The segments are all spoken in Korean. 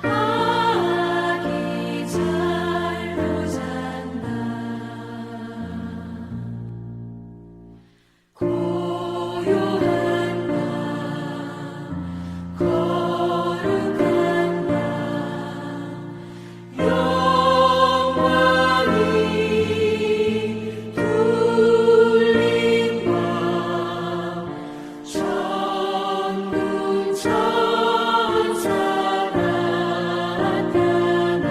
아기 잘못 잤나 고요한 밤 거룩한 밤 영광이 둘린 밤 천군 천사 나타나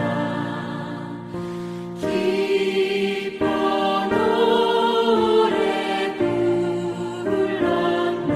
기뻐 노래 불렀네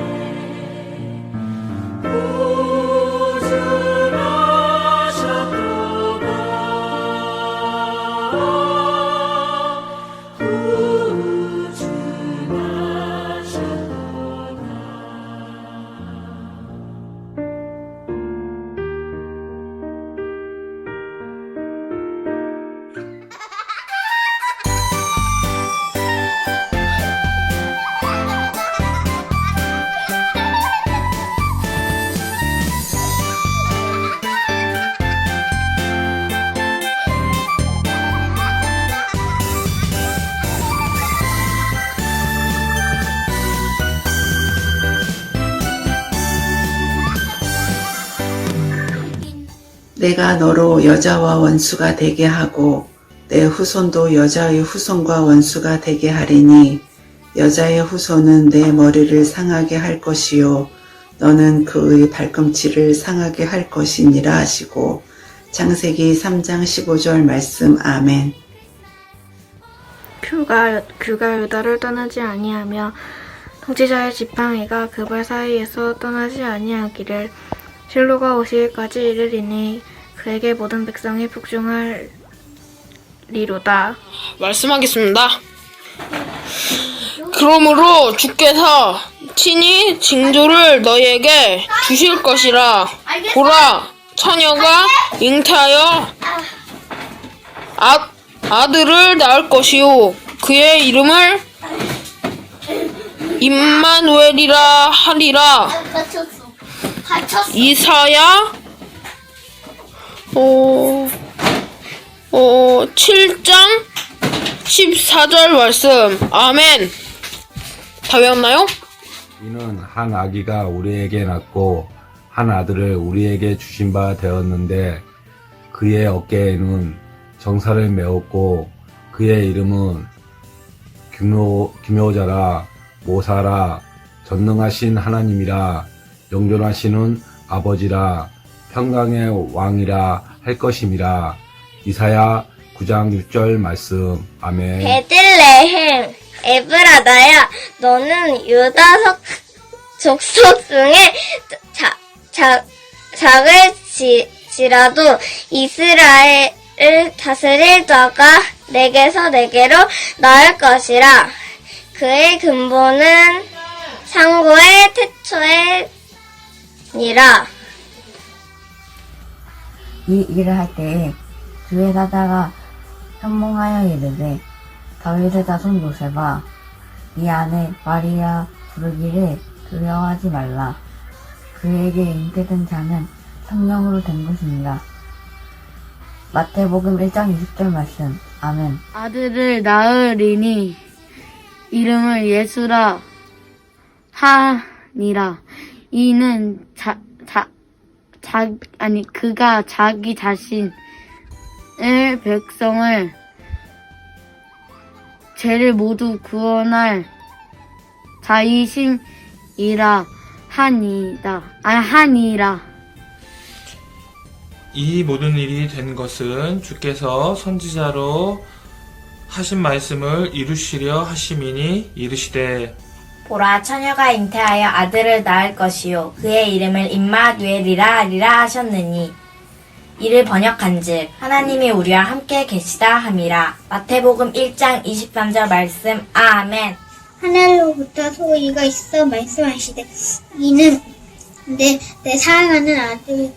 내가 너로 여자와 원수가 되게 하고 내 후손도 여자의 후손과 원수가 되게 하리니 여자의 후손은 내 머리를 상하게 할 것이요 너는 그의 발꿈치를 상하게 할 것이니라 하시고 창세기 3장 15절 말씀. 아멘. 큐가 유다를 떠나지 아니하며 통치자의 지팡이가 그 발 사이에서 떠나지 아니하기를 실로가 오시기까지 이르리니 그에게 모든 백성이 복종하리로다. 말씀하겠습니다. 그러므로 주께서 친히 징조를 너희에게 주실 것이라. 보라, 처녀가 잉태하여 아들을 낳을 것이요 그의 이름을 임마누엘이라 하리라. 이사야 7장 14절 말씀. 아멘. 다 외웠나요? 이는 한 아기가 우리에게 낳고 한 아들을 우리에게 주신 바 되었는데 그의 어깨에는 정사를 메었고 그의 이름은 기묘자라 모사라 전능하신 하나님이라 영존하시는 아버지라 평강의 왕이라 할 것임이라. 이사야 9장 6절 말씀. 아멘. 베들레헴 에브라다야 너는 유다 족속 중에 작을지라도 이스라엘을 다스릴 자가 내게서 내게로 나올 것이라. 그의 근본은 상고의 태초에니라. 이 일을 할 때에 주의 사자가 현몽하여 이르되 다윗의 자손 요셉아 네 아내 마리아 부르기를 두려워하지 말라. 그에게 잉태된 자는 성령으로 된 것입니다. 마태복음 1장 20절 말씀. 아멘. 아들을 낳으리니 이름을 예수라 하니라. 이는 그가 자기 자신을 백성을 죄를 모두 구원할 자이심이라 하니라. 이 모든 일이 된 것은 주께서 선지자로 하신 말씀을 이루시려 하심이니 이르시되 보라 처녀가 잉태하여 아들을 낳을 것이요 그의 이름을 임마누엘이라 하리라 하셨느니 이를 번역한즉 하나님이 우리와 함께 계시다 함이라. 마태복음 1장 23절 말씀. 아멘. 하늘로부터 소리가 있어 말씀하시되 이는 내 사랑하는 아들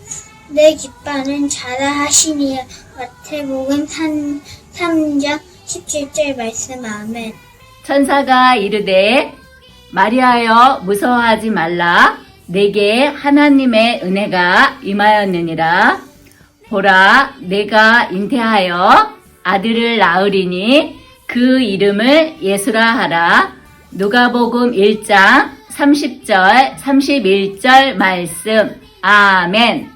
내 기뻐하는 자라 하시니라. 마태복음 3장 17절 말씀. 아멘. 천사가 이르되 마리아여 무서워하지 말라. 내게 하나님의 은혜가 임하였느니라. 보라, 내가 잉태하여 아들을 낳으리니 그 이름을 예수라 하라. 누가복음 1장 30절 31절 말씀. 아멘.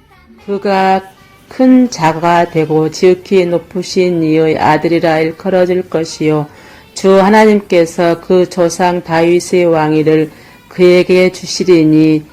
그가 큰 자가 되고 지극히 높으신 이의 아들이라 일컬어질 것이요 주 하나님께서 그 조상 다윗의 왕위를 그에게 주시리니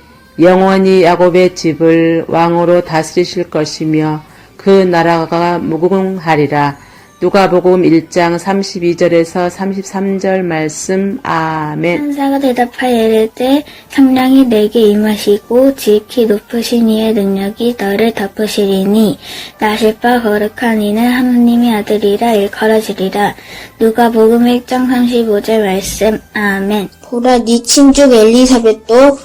영원히 야곱의 집을 왕으로 다스리실 것이며 그 나라가 무궁하리라. 누가복음 1장 32절에서 33절 말씀. 아멘. 천사가 대답하여 이르되 성령이 내게 임하시고 지극히 높으신 이의 능력이 너를 덮으시리니 나실 바 거룩한 이는 하나님의 아들이라 일컬어지리라. 누가복음 1장 35절 말씀. 아멘. 보라, 네 친족 엘리사벳도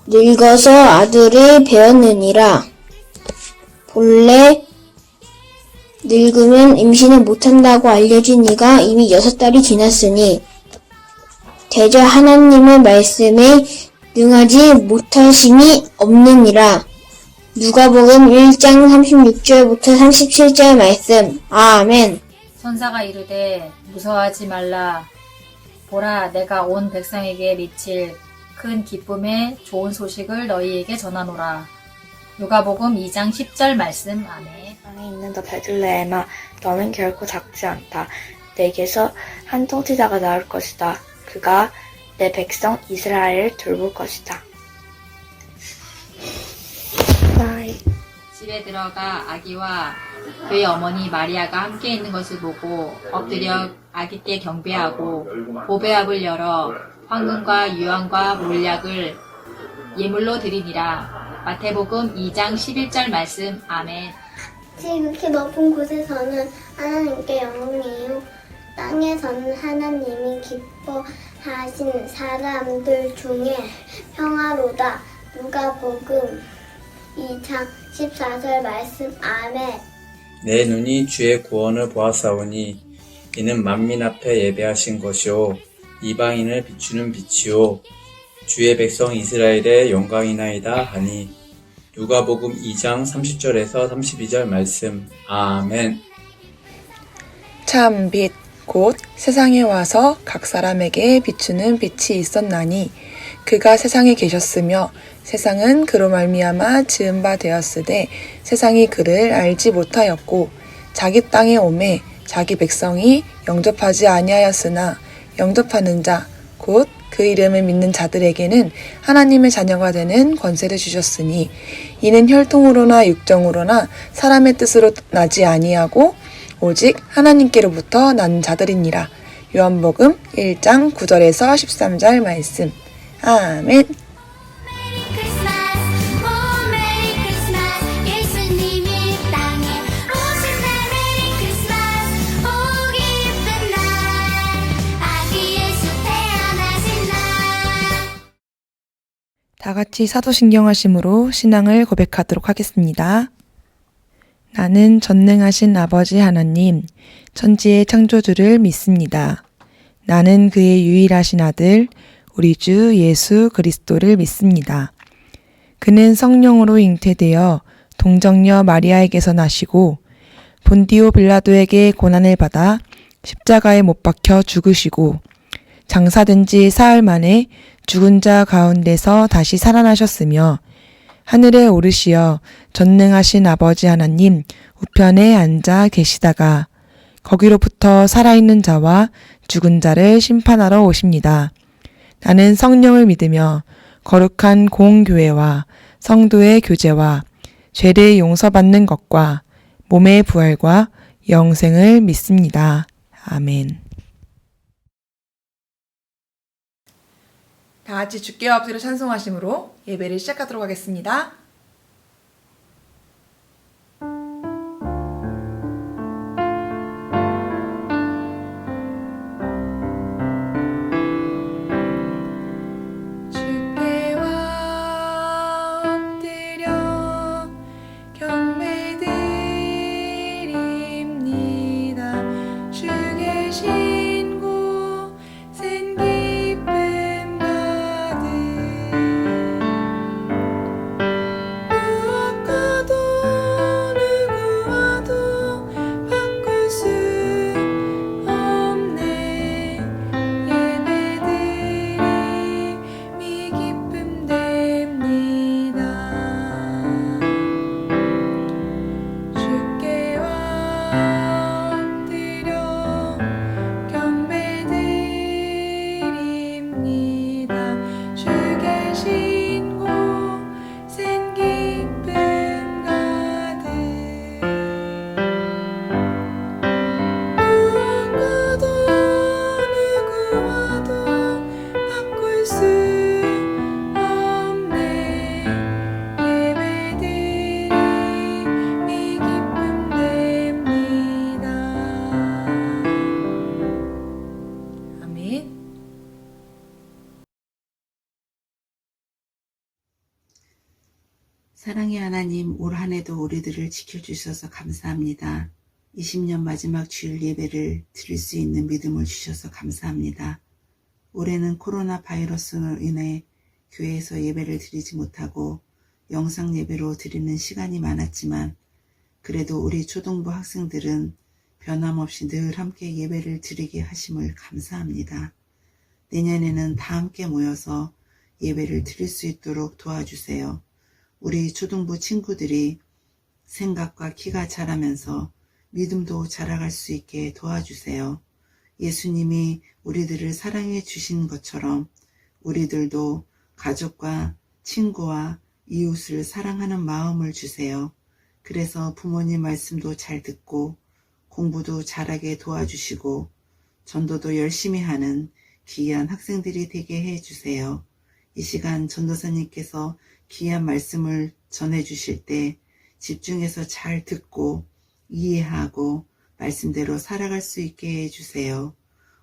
늙어서 아들을 배었느니라. 본래 늙으면 임신을 못한다고 알려진 이가 이미 6달이 지났으니 대저 하나님의 말씀에 능하지 못하심이 없느니라. 누가복음 1장 36절부터 37절 말씀. 아멘. 천사가 이르되 무서워하지 말라. 보라, 내가 온 백성에게 미칠 큰 기쁨의 좋은 소식을 너희에게 전하노라. 누가복음 2장 10절 말씀. 아멘. 땅에 있는 너 베들레헴아, 너는 결코 작지 않다. 내게서 한 통치자가 나올 것이다. 그가 내 백성 이스라엘을 돌볼 것이다. 집에 들어가 아기와 그의 어머니 마리아가 함께 있는 것을 보고 엎드려 아기께 경배하고 보배압을 열어 황금과 유황과 몰약을 예물로 드리니라. 마태복음 2장 11절 말씀. 아멘. 지극히 높은 곳에서는 하나님께 영광이요 땅에서는 하나님이 기뻐하신 사람들 중에 평화로다. 누가복음 2장 14절 말씀. 아멘. 내 눈이 주의 구원을 보았사오니 이는 만민 앞에 예배하신 것이요 이방인을 비추는 빛이요 주의 백성 이스라엘의 영광이나이다 하니. 누가복음 2장 30절에서 32절 말씀. 아멘. 참 빛, 곧 세상에 와서 각 사람에게 비추는 빛이 있었나니 그가 세상에 계셨으며 세상은 그로 말미암아 지은 바 되었으되 세상이 그를 알지 못하였고 자기 땅에 오매 자기 백성이 영접하지 아니하였으나 영접하는 자, 곧 그 이름을 믿는 자들에게는 하나님의 자녀가 되는 권세를 주셨으니 이는 혈통으로나 육정으로나 사람의 뜻으로 나지 아니하고 오직 하나님께로부터 난 자들이니라. 요한복음 1장 9절에서 13절 말씀. 아멘. 다 같이 사도신경하심으로 신앙을 고백하도록 하겠습니다. 나는 전능하신 아버지 하나님, 천지의 창조주를 믿습니다. 나는 그의 유일하신 아들, 우리 주 예수 그리스도를 믿습니다. 그는 성령으로 잉태되어 동정녀 마리아에게서 나시고 본디오 빌라도에게 고난을 받아 십자가에 못 박혀 죽으시고 장사된 지 사흘 만에 죽은 자 가운데서 다시 살아나셨으며 하늘에 오르시어 전능하신 아버지 하나님 우편에 앉아 계시다가 거기로부터 살아있는 자와 죽은 자를 심판하러 오십니다. 나는 성령을 믿으며 거룩한 공교회와 성도의 교제와 죄를 용서받는 것과 몸의 부활과 영생을 믿습니다. 아멘. 다 같이 주께 엎드려 찬송하심으로 예배를 시작하도록 하겠습니다. 주계신 곳엔 기쁨 가득 사랑의 하나님, 올 한 해도 우리들을 지켜주셔서 감사합니다. 20년 마지막 주일 예배를 드릴 수 있는 믿음을 주셔서 감사합니다. 올해는 코로나 바이러스로 인해 교회에서 예배를 드리지 못하고 영상 예배로 드리는 시간이 많았지만 그래도 우리 초등부 학생들은 변함없이 늘 함께 예배를 드리게 하심을 감사합니다. 내년에는 다 함께 모여서 예배를 드릴 수 있도록 도와주세요. 우리 초등부 친구들이 생각과 키가 자라면서 믿음도 자라갈 수 있게 도와주세요. 예수님이 우리들을 사랑해 주신 것처럼 우리들도 가족과 친구와 이웃을 사랑하는 마음을 주세요. 그래서 부모님 말씀도 잘 듣고 공부도 잘하게 도와주시고 전도도 열심히 하는 귀한 학생들이 되게 해주세요. 이 시간 전도사님께서 귀한 말씀을 전해주실 때 집중해서 잘 듣고 이해하고 말씀대로 살아갈 수 있게 해주세요.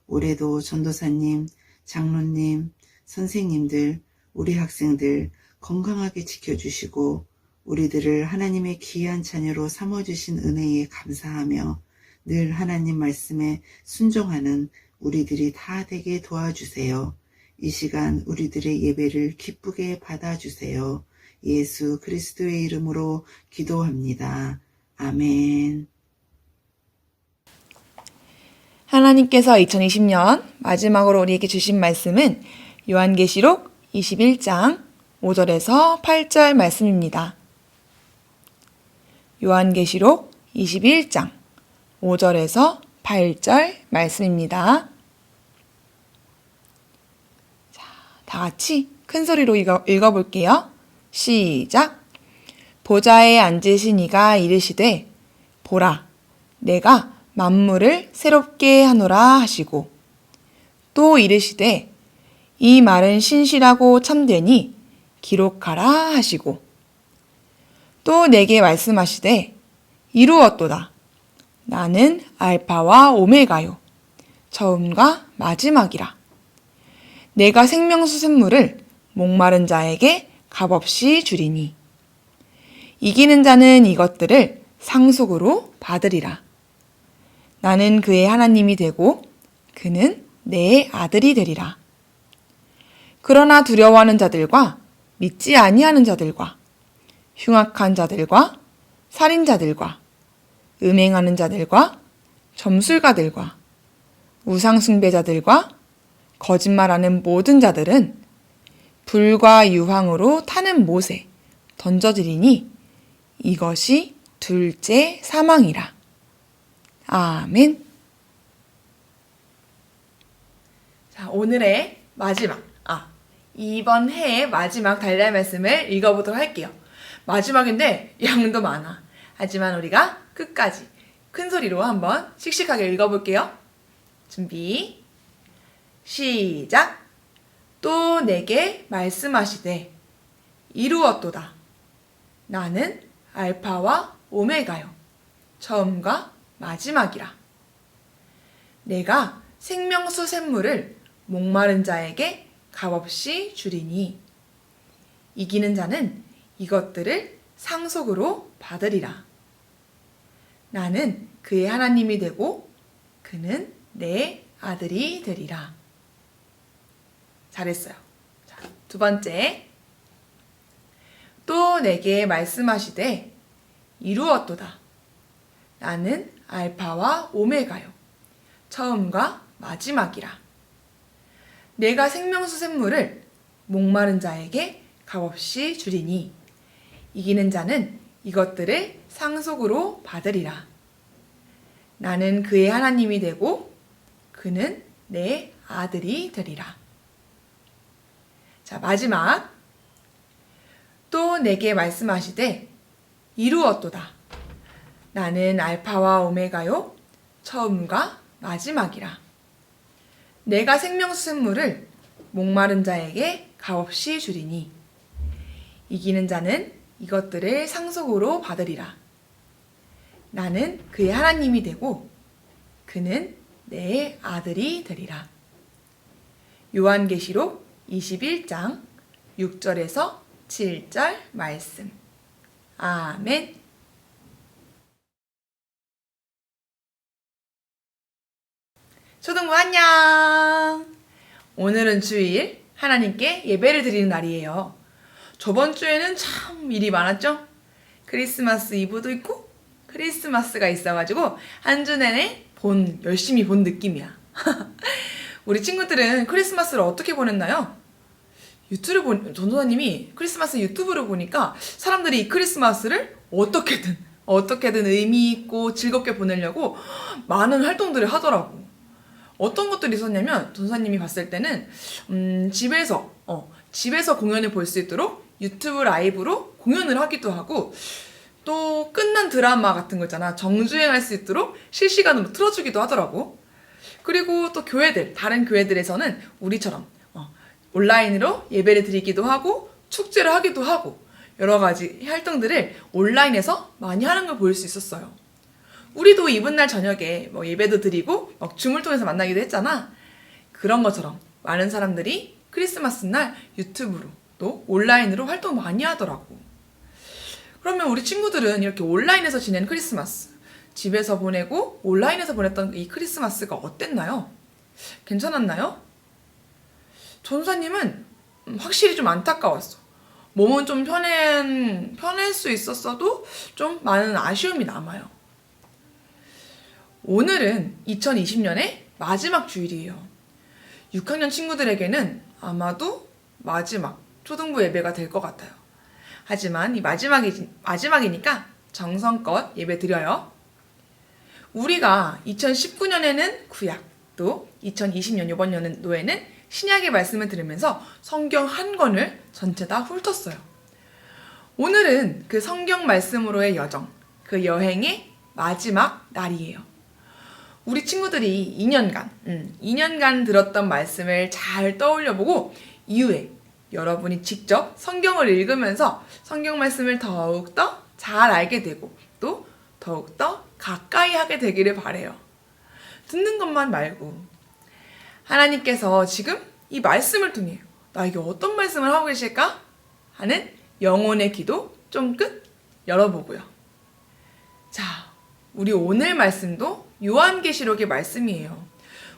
올해도 전도사님, 장로님, 선생님들, 우리 학생들 건강하게 지켜주시고 우리들을 하나님의 귀한 자녀로 삼아주신 은혜에 감사하며 늘 하나님 말씀에 순종하는 우리들이 다 되게 도와주세요. 이 시간 우리들의 예배를 기쁘게 받아주세요. 예수 그리스도의 이름으로 기도합니다. 아멘. 하나님께서 2020년 마지막으로 우리에게 주신 말씀은 요한계시록 21장 5절에서 8절 말씀입니다. 요한계시록 21장 5절에서 8절 말씀입니다. 자, 다 같이 큰 소리로 읽어볼게요. 시작! 보좌에 앉으신 이가 이르시되 보라, 내가 만물을 새롭게 하노라 하시고 또 이르시되 이 말은 신실하고 참되니 기록하라 하시고 또 내게 말씀하시되 이루었도다. 나는 알파와 오메가요 처음과 마지막이라. 내가 생명수 샘물을 목마른 자에게 값없이 주리니 이기는 자는 이것들을 상속으로 받으리라. 나는 그의 하나님이 되고 그는 내 아들이 되리라. 그러나 두려워하는 자들과 믿지 아니하는 자들과 흉악한 자들과 살인자들과 음행하는 자들과 점술가들과 우상숭배자들과 거짓말하는 모든 자들은 불과 유황으로 타는 못에 던져지리니 이것이 둘째 사망이라. 아멘. 자, 오늘의 마지막, 이번 해의 마지막 달달 말씀을 읽어보도록 할게요. 마지막인데 양도 많아. 하지만 우리가 끝까지 큰 소리로 한번 씩씩하게 읽어볼게요. 준비, 시작! 또 내게 말씀하시되 이루었도다. 나는 알파와 오메가요 처음과 마지막이라. 내가 생명수 샘물을 목마른 자에게 값없이 주리니 이기는 자는 이것들을 상속으로 받으리라. 나는 그의 하나님이 되고 그는 내 아들이 되리라. 잘했어요. 자, 두 번째. 또 내게 말씀하시되 이루었도다. 나는 알파와 오메가요 처음과 마지막이라. 내가 생명수 샘물을 목마른 자에게 값없이 주리니 이기는 자는 이것들을 상속으로 받으리라. 나는 그의 하나님이 되고 그는 내 아들이 되리라. 자, 마지막. 또 내게 말씀하시되 이루었도다. 나는 알파와 오메가요 처음과 마지막이라. 내가 생명수 샘물을 목마른 자에게 값없이 주리니 이기는 자는 이것들을 상속으로 받으리라. 나는 그의 하나님이 되고 그는 내 아들이 되리라. 요한계시록 21장 6절에서 7절 말씀. 아멘. 초등부 안녕! 오늘은 주일 하나님께 예배를 드리는 날이에요. 저번 주에는 참 일이 많았죠? 크리스마스 이브도 있고 크리스마스가 있어가지고 한 주 내내 열심히 본 느낌이야. 우리 친구들은 크리스마스를 어떻게 보냈나요? 전도사님이 크리스마스 유튜브를 보니까 사람들이 이 크리스마스를 어떻게든 의미 있고 즐겁게 보내려고 많은 활동들을 하더라고. 어떤 것들이 있었냐면 전도사님이 봤을 때는 집에서 공연을 볼 수 있도록 유튜브 라이브로 공연을 하기도 하고, 또 끝난 드라마 같은 거 있잖아, 정주행할 수 있도록 실시간으로 틀어주기도 하더라고. 그리고 또 다른 교회들에서는 우리처럼 온라인으로 예배를 드리기도 하고 축제를 하기도 하고 여러 가지 활동들을 온라인에서 많이 하는 걸 볼 수 있었어요. 우리도 이브날 저녁에 예배도 드리고 줌을 통해서 만나기도 했잖아. 그런 것처럼 많은 사람들이 크리스마스 날 유튜브로 또 온라인으로 활동 많이 하더라고. 그러면 우리 친구들은 이렇게 온라인에서 지낸 크리스마스, 집에서 보내고 온라인에서 보냈던 이 크리스마스가 어땠나요? 괜찮았나요? 전사님은 확실히 좀 안타까웠어. 몸은 좀 편할 수 있었어도 좀 많은 아쉬움이 남아요. 오늘은 2020년의 마지막 주일이에요. 6학년 친구들에게는 아마도 마지막 초등부 예배가 될 것 같아요. 하지만 이 마지막이니까 정성껏 예배 드려요. 우리가 2019년에는 구약, 또 2020년 이번 연도에는 신약의 말씀을 들으면서 성경 한 권을 전체 다 훑었어요. 오늘은 그 성경 말씀으로의 여정, 그 여행의 마지막 날이에요. 우리 친구들이 2년간 들었던 말씀을 잘 떠올려보고 이후에 여러분이 직접 성경을 읽으면서 성경 말씀을 더욱더 잘 알게 되고 또 더욱더 가까이 하게 되기를 바라요. 듣는 것만 말고 하나님께서 지금 이 말씀을 통해 나에게 어떤 말씀을 하고 계실까 하는 영혼의 기도 쫑긋 열어보고요. 자, 우리 오늘 말씀도 요한계시록의 말씀이에요.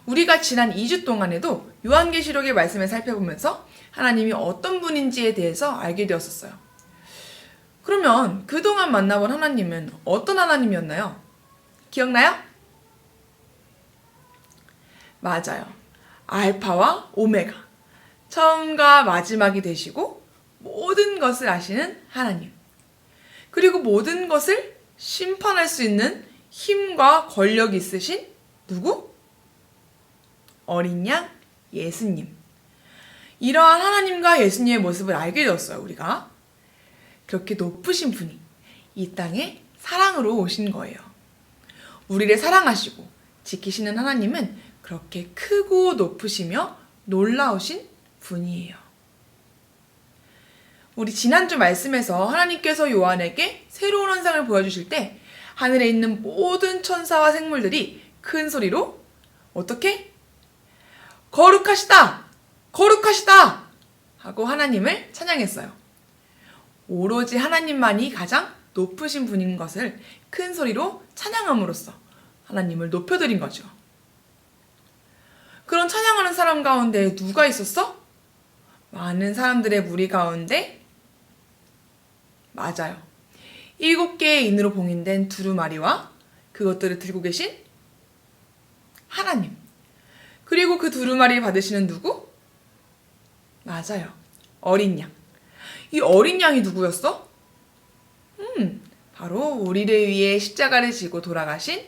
우리가 지난 2주 동안에도 요한계시록의 말씀을 살펴보면서 하나님이 어떤 분인지에 대해서 알게 되었었어요. 그러면 그동안 만나본 하나님은 어떤 하나님이었나요? 기억나요? 맞아요. 알파와 오메가, 처음과 마지막이 되시고 모든 것을 아시는 하나님. 그리고 모든 것을 심판할 수 있는 힘과 권력이 있으신 누구? 어린 양 예수님. 이러한 하나님과 예수님의 모습을 알게 되었어요, 우리가. 그렇게 높으신 분이 이 땅에 사랑으로 오신 거예요. 우리를 사랑하시고 지키시는 하나님은 그렇게 크고 높으시며 놀라우신 분이에요. 우리 지난주 말씀에서 하나님께서 요한에게 새로운 환상을 보여주실 때 하늘에 있는 모든 천사와 생물들이 큰 소리로 어떻게? 거룩하시다! 거룩하시다! 하고 하나님을 찬양했어요. 오로지 하나님만이 가장 높으신 분인 것을 큰 소리로 찬양함으로써 하나님을 높여드린 거죠. 그런 찬양하는 사람 가운데 누가 있었어? 많은 사람들의 무리 가운데 맞아요. 7개의 인으로 봉인된 두루마리와 그것들을 들고 계신 하나님. 그리고 그 두루마리를 받으시는 누구? 맞아요. 어린 양. 이 어린 양이 누구였어? 바로 우리를 위해 십자가를 지고 돌아가신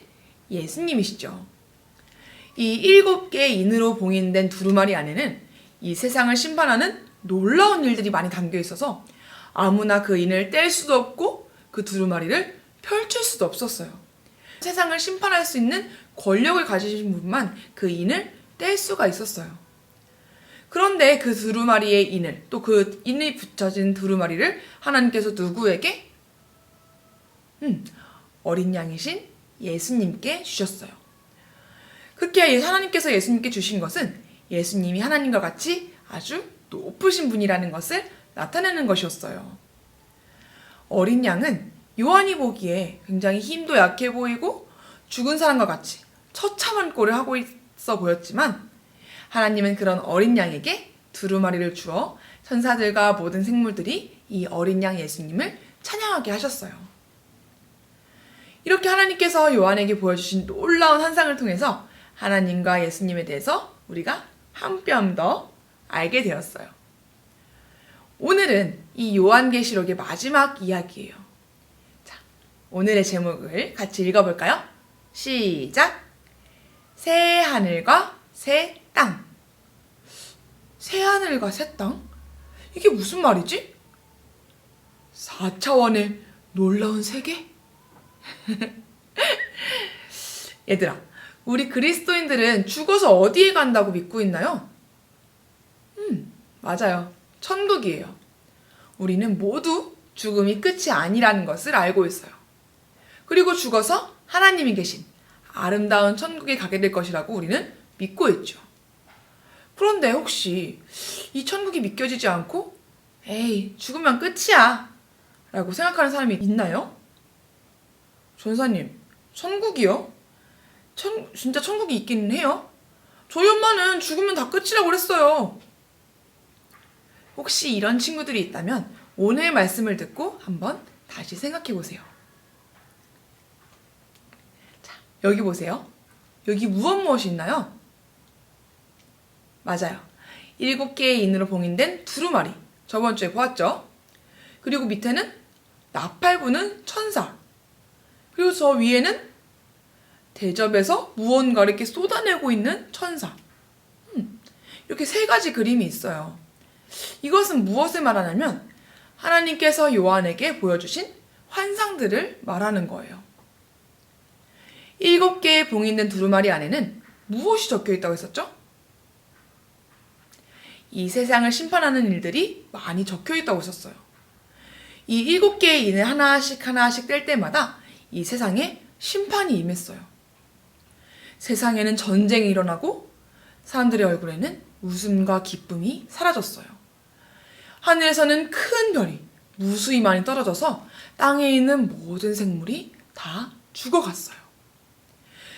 예수님이시죠. 이 7개의 인으로 봉인된 두루마리 안에는 이 세상을 심판하는 놀라운 일들이 많이 담겨 있어서 아무나 그 인을 뗄 수도 없고 그 두루마리를 펼칠 수도 없었어요. 세상을 심판할 수 있는 권력을 가지신 분만 그 인을 뗄 수가 있었어요. 그런데 그 두루마리의 인을, 또 그 인이 붙여진 두루마리를 하나님께서 누구에게? 어린 양이신 예수님께 주셨어요. 그렇게 하나님께서 예수님께 주신 것은 예수님이 하나님과 같이 아주 높으신 분이라는 것을 나타내는 것이었어요. 어린 양은 요한이 보기에 굉장히 힘도 약해 보이고 죽은 사람과 같이 처참한 꼴을 하고 있어 보였지만 하나님은 그런 어린 양에게 두루마리를 주어 천사들과 모든 생물들이 이 어린 양 예수님을 찬양하게 하셨어요. 이렇게 하나님께서 요한에게 보여주신 놀라운 환상을 통해서 하나님과 예수님에 대해서 우리가 한 뼘 더 알게 되었어요. 오늘은 이 요한계시록의 마지막 이야기예요. 자, 오늘의 제목을 같이 읽어볼까요? 시작! 새 하늘과 새 땅. 새 하늘과 새 땅? 이게 무슨 말이지? 4차원의 놀라운 세계? 얘들아, 우리 그리스도인들은 죽어서 어디에 간다고 믿고 있나요? 맞아요. 천국이에요. 우리는 모두 죽음이 끝이 아니라는 것을 알고 있어요. 그리고 죽어서 하나님이 계신 아름다운 천국에 가게 될 것이라고 우리는 믿고 있죠. 그런데 혹시 이 천국이 믿겨지지 않고 에이, 죽으면 끝이야 라고 생각하는 사람이 있나요? 전사님, 천국이요? 진짜 천국이 있기는 해요? 저희 엄마는 죽으면 다 끝이라고 그랬어요. 혹시 이런 친구들이 있다면 오늘 말씀을 듣고 한번 다시 생각해 보세요. 자, 여기 보세요. 여기 무엇이 있나요? 맞아요. 7개의 인으로 봉인된 두루마리. 저번 주에 보았죠? 그리고 밑에는 나팔 부는 천사. 그리고 저 위에는 대접에서 무언가를 이렇게 쏟아내고 있는 천사. 이렇게 3가지 그림이 있어요. 이것은 무엇을 말하냐면 하나님께서 요한에게 보여주신 환상들을 말하는 거예요. 7개의 봉인된 두루마리 안에는 무엇이 적혀 있다고 했었죠? 이 세상을 심판하는 일들이 많이 적혀 있다고 했었어요. 이 7개의 인을 하나씩 뗄 때마다 이 세상에 심판이 임했어요. 세상에는 전쟁이 일어나고 사람들의 얼굴에는 웃음과 기쁨이 사라졌어요. 하늘에서는 큰 별이 무수히 많이 떨어져서 땅에 있는 모든 생물이 다 죽어갔어요.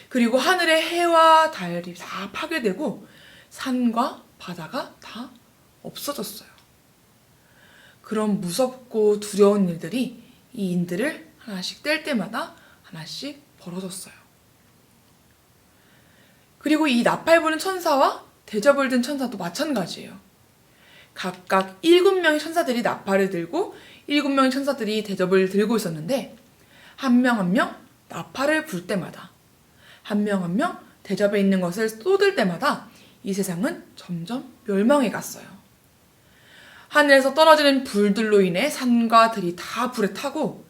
그리고 하늘의 해와 달이 다 파괴되고 산과 바다가 다 없어졌어요. 그런 무섭고 두려운 일들이 이 인들을 하나씩 뗄 때마다 하나씩 벌어졌어요. 그리고 이 나팔 부는 천사와 대접을 든 천사도 마찬가지예요. 각각 7명의 천사들이 나팔을 들고 7명의 천사들이 대접을 들고 있었는데 한 명 한 명 나팔을 불 때마다 한 명 한 명 대접에 있는 것을 쏟을 때마다 이 세상은 점점 멸망해 갔어요. 하늘에서 떨어지는 불들로 인해 산과 들이 다 불에 타고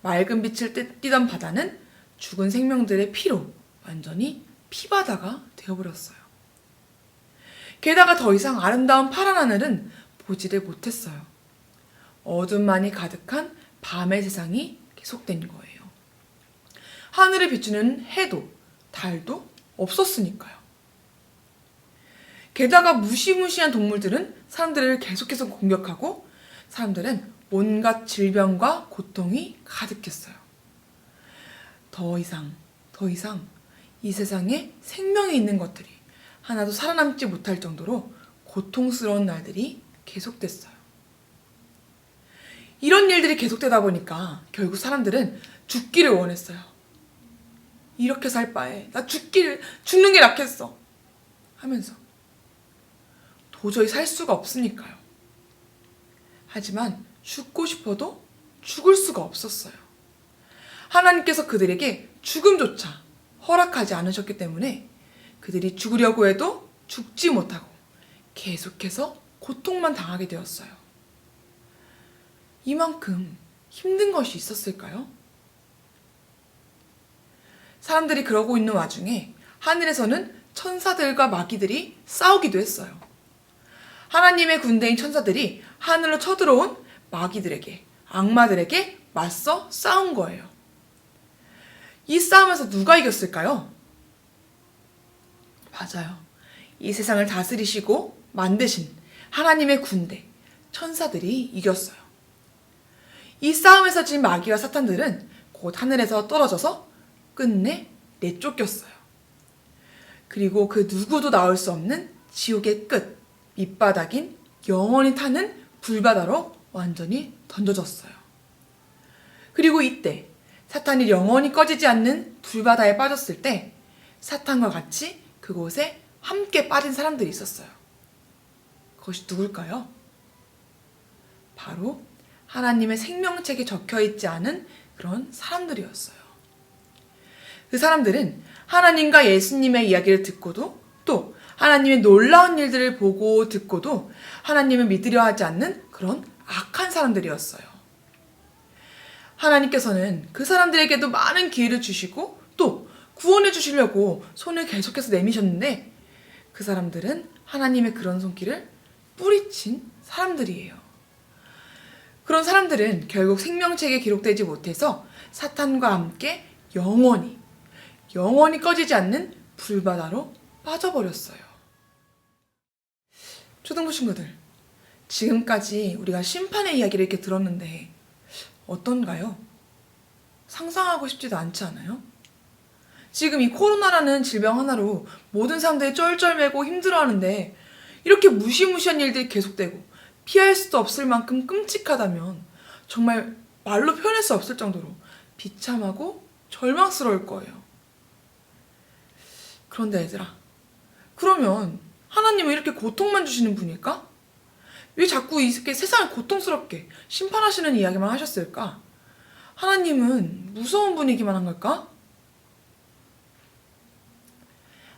맑은 빛을 띠던 바다는 죽은 생명들의 피로 완전히 피바다가 되어버렸어요. 게다가 더 이상 아름다운 파란 하늘은 보지를 못했어요. 어둠만이 가득한 밤의 세상이 계속된 거예요. 하늘을 비추는 해도 달도 없었으니까요. 게다가 무시무시한 동물들은 사람들을 계속해서 공격하고 사람들은 온갖 질병과 고통이 가득했어요. 더 이상 이 세상에 생명이 있는 것들이 하나도 살아남지 못할 정도로 고통스러운 날들이 계속됐어요. 이런 일들이 계속되다 보니까 결국 사람들은 죽기를 원했어요. 이렇게 살 바에 나 죽는 게 낫겠어 하면서 도저히 살 수가 없으니까요. 하지만 죽고 싶어도 죽을 수가 없었어요. 하나님께서 그들에게 죽음조차 허락하지 않으셨기 때문에 그들이 죽으려고 해도 죽지 못하고 계속해서 고통만 당하게 되었어요. 이만큼 힘든 것이 있었을까요? 사람들이 그러고 있는 와중에 하늘에서는 천사들과 마귀들이 싸우기도 했어요. 하나님의 군대인 천사들이 하늘로 쳐들어온 마귀들에게, 악마들에게 맞서 싸운 거예요. 이 싸움에서 누가 이겼을까요? 맞아요. 이 세상을 다스리시고 만드신 하나님의 군대, 천사들이 이겼어요. 이 싸움에서 진 마귀와 사탄들은 곧 하늘에서 떨어져서 끝내 내쫓겼어요. 그리고 그 누구도 나올 수 없는 지옥의 끝, 밑바닥인 영원히 타는 불바다로 완전히 던져졌어요. 그리고 이때 사탄이 영원히 꺼지지 않는 불바다에 빠졌을 때 사탄과 같이 그곳에 함께 빠진 사람들이 있었어요. 그것이 누굴까요? 바로 하나님의 생명책에 적혀있지 않은 그런 사람들이었어요. 그 사람들은 하나님과 예수님의 이야기를 듣고도 또 하나님의 놀라운 일들을 보고 듣고도 하나님을 믿으려 하지 않는 그런 악한 사람들이었어요. 하나님께서는 그 사람들에게도 많은 기회를 주시고 또 구원해 주시려고 손을 계속해서 내미셨는데 그 사람들은 하나님의 그런 손길을 뿌리친 사람들이에요. 그런 사람들은 결국 생명책에 기록되지 못해서 사탄과 함께 영원히 꺼지지 않는 불바다로 빠져버렸어요. 초등부 친구들, 지금까지 우리가 심판의 이야기를 이렇게 들었는데 어떤가요? 상상하고 싶지도 않지 않아요? 지금 이 코로나라는 질병 하나로 모든 사람들이 쩔쩔매고 힘들어하는데 이렇게 무시무시한 일들이 계속되고 피할 수도 없을 만큼 끔찍하다면 정말 말로 표현할 수 없을 정도로 비참하고 절망스러울 거예요. 그런데 얘들아, 그러면 하나님은 이렇게 고통만 주시는 분일까? 왜 자꾸 이렇게 세상을 고통스럽게 심판하시는 이야기만 하셨을까? 하나님은 무서운 분이기만 한 걸까?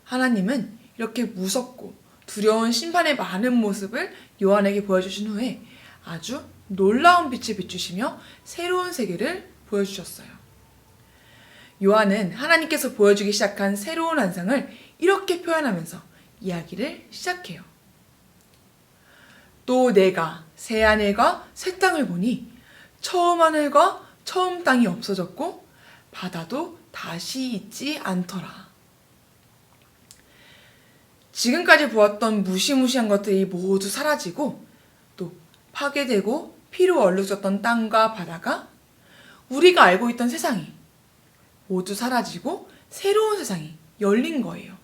하나님은 이렇게 무섭고 두려운 심판의 많은 모습을 요한에게 보여주신 후에 아주 놀라운 빛을 비추시며 새로운 세계를 보여주셨어요. 요한은 하나님께서 보여주기 시작한 새로운 환상을 이렇게 표현하면서 이야기를 시작해요. 또 내가 새 하늘과 새 땅을 보니 처음 하늘과 처음 땅이 없어졌고 바다도 다시 있지 않더라. 지금까지 보았던 무시무시한 것들이 모두 사라지고 또 파괴되고 피로 얼룩졌던 땅과 바다가 우리가 알고 있던 세상이 모두 사라지고 새로운 세상이 열린 거예요.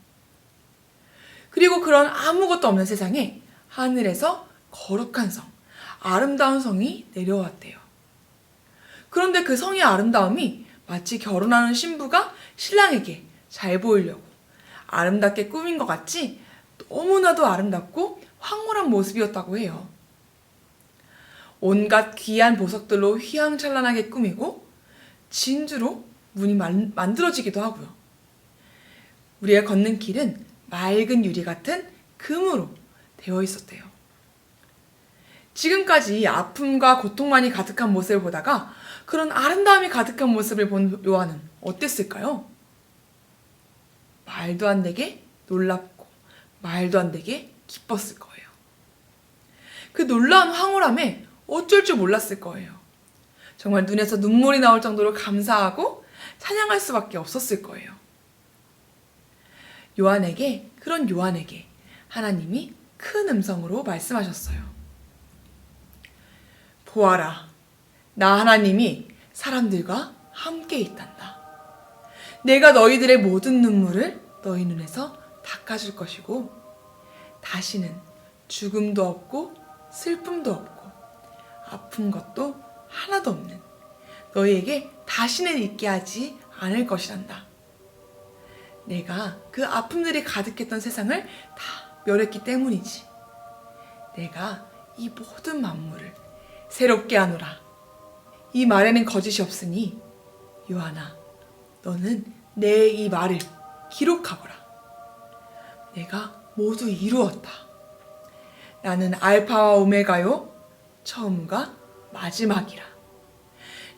그리고 그런 아무것도 없는 세상에 하늘에서 거룩한 성, 아름다운 성이 내려왔대요. 그런데 그 성의 아름다움이 마치 결혼하는 신부가 신랑에게 잘 보이려고 아름답게 꾸민 것 같이 너무나도 아름답고 황홀한 모습이었다고 해요. 온갖 귀한 보석들로 휘황찬란하게 꾸미고 진주로 문이 만들어지기도 하고요. 우리가 걷는 길은 맑은 유리 같은 금으로 되어 있었대요. 지금까지 아픔과 고통만이 가득한 모습을 보다가 그런 아름다움이 가득한 모습을 본 요한은 어땠을까요? 말도 안 되게 놀랍고 말도 안 되게 기뻤을 거예요. 그 놀라운 황홀함에 어쩔 줄 몰랐을 거예요. 정말 눈에서 눈물이 나올 정도로 감사하고 찬양할 수밖에 없었을 거예요. 그런 요한에게 하나님이 큰 음성으로 말씀하셨어요. 보아라, 나 하나님이 사람들과 함께 있단다. 내가 너희들의 모든 눈물을 너희 눈에서 닦아줄 것이고 다시는 죽음도 없고 슬픔도 없고 아픈 것도 하나도 없는 너희에게 다시는 있게 하지 않을 것이란다. 내가 그 아픔들이 가득했던 세상을 다 멸했기 때문이지. 내가 이 모든 만물을 새롭게 하노라. 이 말에는 거짓이 없으니 요한아, 너는 내 이 말을 기록하거라. 내가 모두 이루었다. 나는 알파와 오메가요, 처음과 마지막이라.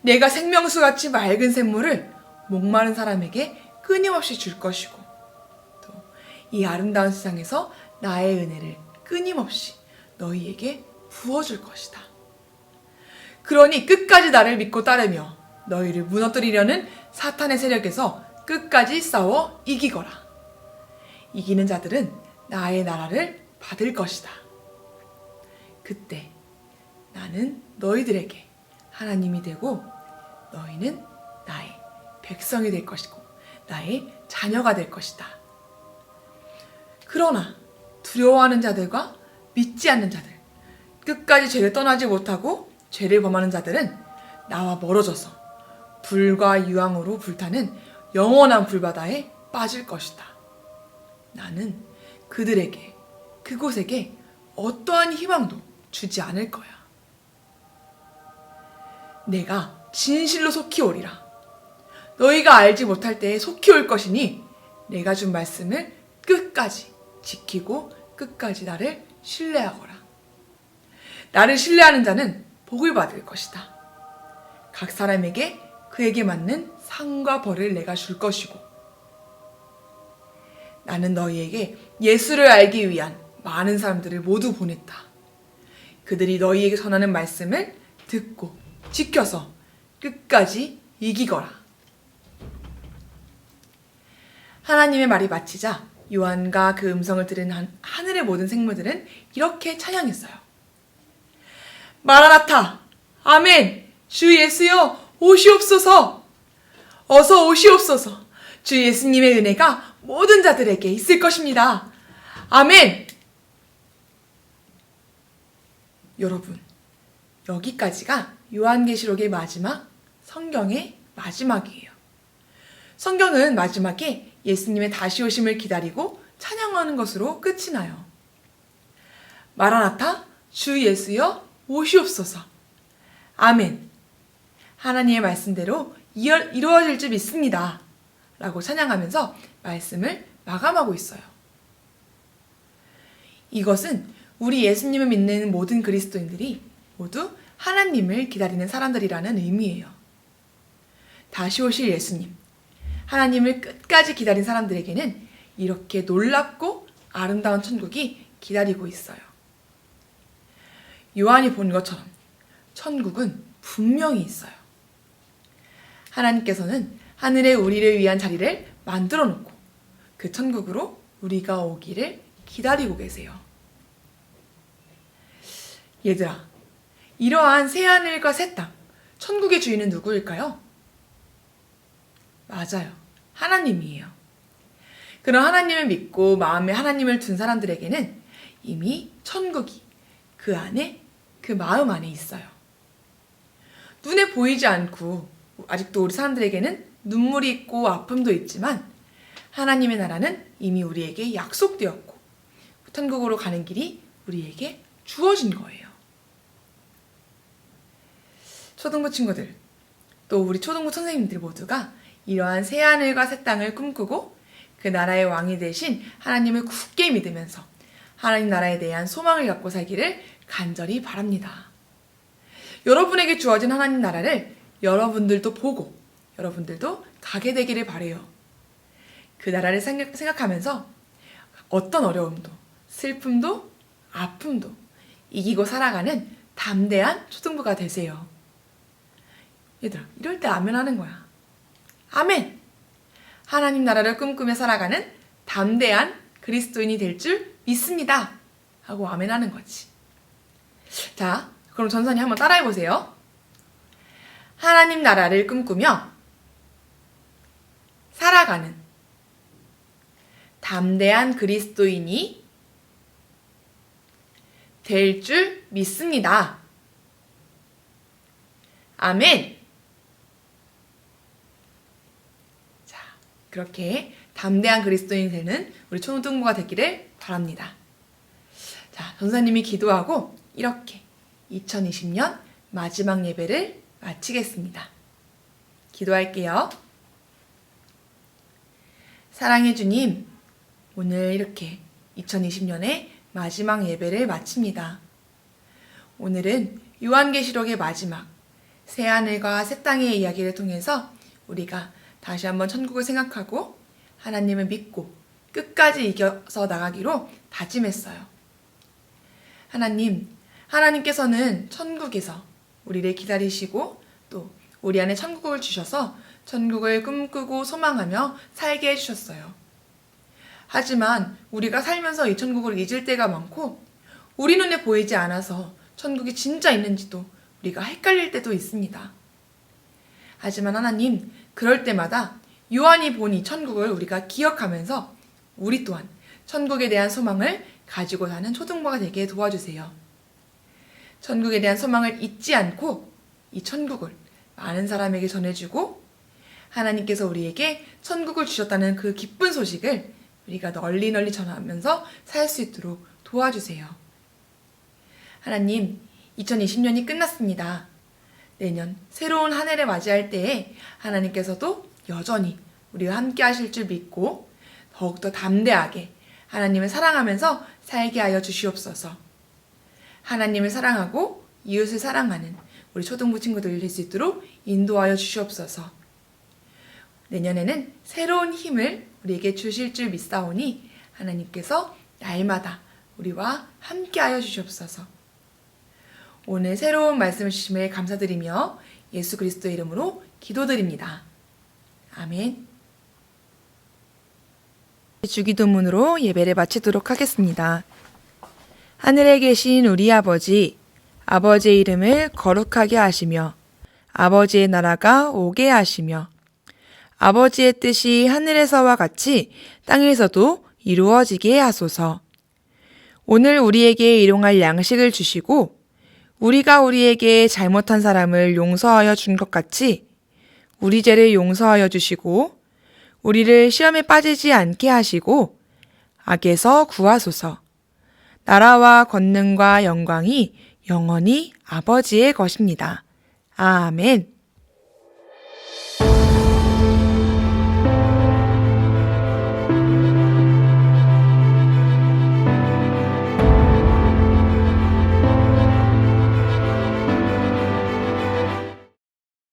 내가 생명수같이 맑은 샘물을 목마른 사람에게 끊임없이 줄 것이고 또 이 아름다운 세상에서 나의 은혜를 끊임없이 너희에게 부어줄 것이다. 그러니 끝까지 나를 믿고 따르며 너희를 무너뜨리려는 사탄의 세력에서 끝까지 싸워 이기거라. 이기는 자들은 나의 나라를 받을 것이다. 그때 나는 너희들에게 하나님이 되고 너희는 나의 백성이 될 것이고 나의 자녀가 될 것이다. 그러나 두려워하는 자들과 믿지 않는 자들, 끝까지 죄를 떠나지 못하고 죄를 범하는 자들은 나와 멀어져서 불과 유황으로 불타는 영원한 불바다에 빠질 것이다. 나는 그들에게, 그곳에게 어떠한 희망도 주지 않을 거야. 내가 진실로 속히 오리라. 너희가 알지 못할 때에 속히 올 것이니 내가 준 말씀을 끝까지 지키고 끝까지 나를 신뢰하거라. 나를 신뢰하는 자는 복을 받을 것이다. 각 사람에게 그에게 맞는 상과 벌을 내가 줄 것이고 나는 너희에게 예수를 알기 위한 많은 사람들을 모두 보냈다. 그들이 너희에게 전하는 말씀을 듣고 지켜서 끝까지 이기거라. 하나님의 말이 마치자 요한과 그 음성을 들은 하늘의 모든 생물들은 이렇게 찬양했어요. 마라나타! 아멘! 주 예수여 오시옵소서! 어서 오시옵소서! 주 예수님의 은혜가 모든 자들에게 있을 것입니다. 아멘! 여러분, 여기까지가 요한계시록의 마지막, 성경의 마지막이에요. 성경은 마지막에 예수님의 다시 오심을 기다리고 찬양하는 것으로 끝이 나요. 마라나타, 주 예수여 오시옵소서. 아멘. 하나님의 말씀대로 이루어질 줄 믿습니다. 라고 찬양하면서 말씀을 마감하고 있어요. 이것은 우리 예수님을 믿는 모든 그리스도인들이 모두 하나님을 기다리는 사람들이라는 의미예요. 다시 오실 예수님, 하나님을 끝까지 기다린 사람들에게는 이렇게 놀랍고 아름다운 천국이 기다리고 있어요. 요한이 본 것처럼 천국은 분명히 있어요. 하나님께서는 하늘에 우리를 위한 자리를 만들어 놓고 그 천국으로 우리가 오기를 기다리고 계세요. 얘들아, 이러한 새하늘과 새 땅, 천국의 주인은 누구일까요? 맞아요. 하나님이에요. 그런 하나님을 믿고 마음에 하나님을 둔 사람들에게는 이미 천국이 그 안에, 그 마음 안에 있어요. 눈에 보이지 않고 아직도 우리 사람들에게는 눈물이 있고 아픔도 있지만 하나님의 나라는 이미 우리에게 약속되었고 천국으로 가는 길이 우리에게 주어진 거예요. 초등부 친구들, 또 우리 초등부 선생님들 모두가 이러한 새하늘과 새 땅을 꿈꾸고 그 나라의 왕이 되신 하나님을 굳게 믿으면서 하나님 나라에 대한 소망을 갖고 살기를 간절히 바랍니다. 여러분에게 주어진 하나님 나라를 여러분들도 보고 여러분들도 가게 되기를 바라요. 그 나라를 생각하면서 어떤 어려움도 슬픔도 아픔도 이기고 살아가는 담대한 초등부가 되세요. 얘들아, 이럴 때 아멘 하는 거야. 아멘! 하나님 나라를 꿈꾸며 살아가는 담대한 그리스도인이 될 줄 믿습니다. 하고 아멘 하는 거지. 자, 그럼 전선이 한번 따라해 보세요. 하나님 나라를 꿈꾸며 살아가는 담대한 그리스도인이 될 줄 믿습니다. 아멘! 자, 그렇게 담대한 그리스도인이 되는 우리 초등부가 되기를 바랍니다. 자, 전사님이 기도하고 이렇게 2020년 마지막 예배를 마치겠습니다. 기도할게요. 사랑해 주님, 오늘 이렇게 2020년의 마지막 예배를 마칩니다. 오늘은 요한계시록의 마지막 새하늘과 새 땅의 이야기를 통해서 우리가 다시 한번 천국을 생각하고 하나님을 믿고 끝까지 이겨서 나가기로 다짐했어요. 하나님께서는 천국에서 우리를 기다리시고 또 우리 안에 천국을 주셔서 천국을 꿈꾸고 소망하며 살게 해주셨어요. 하지만 우리가 살면서 이 천국을 잊을 때가 많고 우리 눈에 보이지 않아서 천국이 진짜 있는지도 우리가 헷갈릴 때도 있습니다. 하지만 하나님, 그럴 때마다 요한이 본 이 천국을 우리가 기억하면서 우리 또한 천국에 대한 소망을 가지고 사는 초등부가 되게 도와주세요. 천국에 대한 소망을 잊지 않고 이 천국을 많은 사람에게 전해주고 하나님께서 우리에게 천국을 주셨다는 그 기쁜 소식을 우리가 널리 전하면서 살 수 있도록 도와주세요. 하나님, 2020년이 끝났습니다. 내년 새로운 한 해를 맞이할 때에 하나님께서도 여전히 우리와 함께 하실 줄 믿고 더욱더 담대하게 하나님을 사랑하면서 살게 하여 주시옵소서. 하나님을 사랑하고 이웃을 사랑하는 우리 초등부 친구들 될 수 있도록 인도하여 주시옵소서. 내년에는 새로운 힘을 우리에게 주실 줄 믿사오니 하나님께서 날마다 우리와 함께하여 주시옵소서. 오늘 새로운 말씀을 주심에 감사드리며 예수 그리스도의 이름으로 기도드립니다. 아멘. 주기도문으로 예배를 마치도록 하겠습니다. 하늘에 계신 우리 아버지, 아버지의 이름을 거룩하게 하시며 아버지의 나라가 오게 하시며 아버지의 뜻이 하늘에서와 같이 땅에서도 이루어지게 하소서. 오늘 우리에게 일용할 양식을 주시고 우리가 우리에게 잘못한 사람을 용서하여 준 것 같이 우리 죄를 용서하여 주시고 우리를 시험에 빠지지 않게 하시고 악에서 구하소서. 나라와 권능과 영광이 영원히 아버지의 것입니다. 아멘.